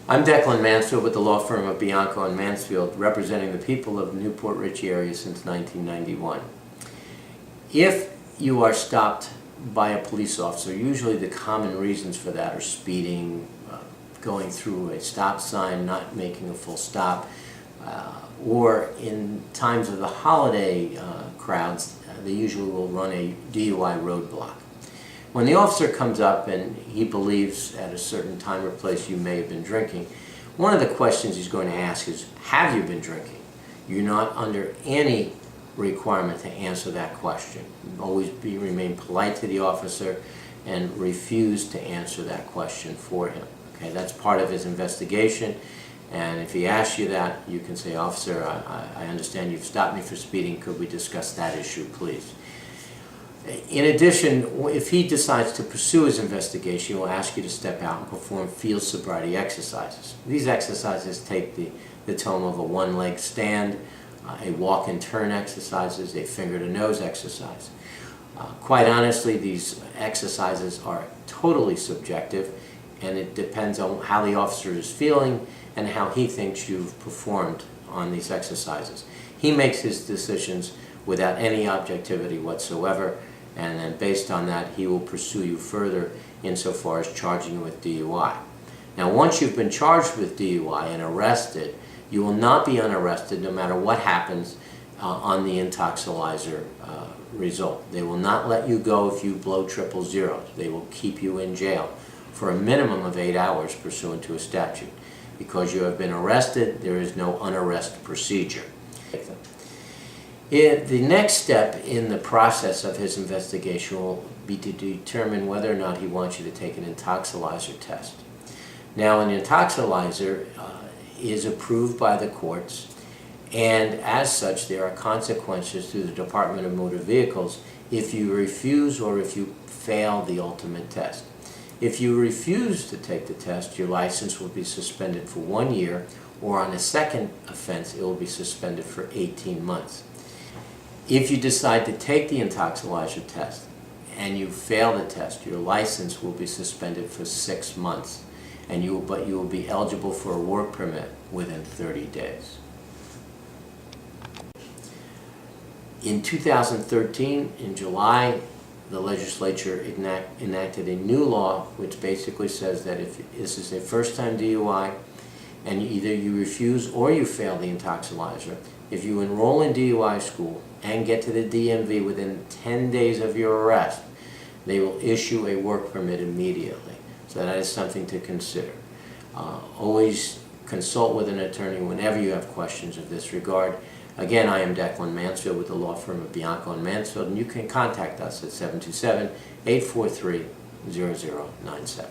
I'm Declan Mansfield with the law firm of Bianco and Mansfield, representing the people of the Newport Richey area since 1991. If you are stopped by a police officer, usually the common reasons for that are speeding, going through a stop sign, not making a full stop, or in times of the holiday crowds, they usually will run a DUI roadblock. When the officer comes up and he believes at a certain time or place you may have been drinking, one of the questions he's going to ask is, have you been drinking? You're not under any requirement to answer that question. Always remain polite to the officer and refuse to answer that question for him. Okay, that's part of his investigation, and if he asks you that, you can say, "Officer, I understand you've stopped me for speeding. Could we discuss that issue, please?" In addition, if he decides to pursue his investigation, he will ask you to step out and perform field sobriety exercises. These exercises take the tone of a one-leg stand, a walk and turn exercises, a finger-to-nose exercise. Quite honestly, these exercises are totally subjective, and it depends on how the officer is feeling and how he thinks you've performed on these exercises. He makes his decisions without any objectivity whatsoever, and then based on that, he will pursue you further insofar as charging you with DUI. Now, once you've been charged with DUI and arrested, you will not be unarrested no matter what happens on the intoxilizer result. They will not let you go if you blow triple zeros. They will keep you in jail for a minimum of 8 hours pursuant to a statute. Because you have been arrested, there is no unarrest procedure. The next step in the process of his investigation will be to determine whether or not he wants you to take an intoxilizer test. Now, an intoxilizer is approved by the courts, and as such there are consequences to the Department of Motor Vehicles if you refuse or if you fail the ultimate test. If you refuse to take the test, your license will be suspended for 1 year, or on a second offense it will be suspended for 18 months. If you decide to take the intoxilizer test and you fail the test, your license will be suspended for 6 months, but you will be eligible for a work permit within 30 days. In 2013, in July, the legislature enacted a new law which basically says that if this is a first-time DUI and either you refuse or you fail the intoxilizer, if you enroll in DUI school and get to the DMV within 10 days of your arrest, they will issue a work permit immediately. So that is something to consider. Always consult with an attorney whenever you have questions of this regard. Again, I am Declan Mansfield with the law firm of Bianco and Mansfield, and you can contact us at 727-843-0097.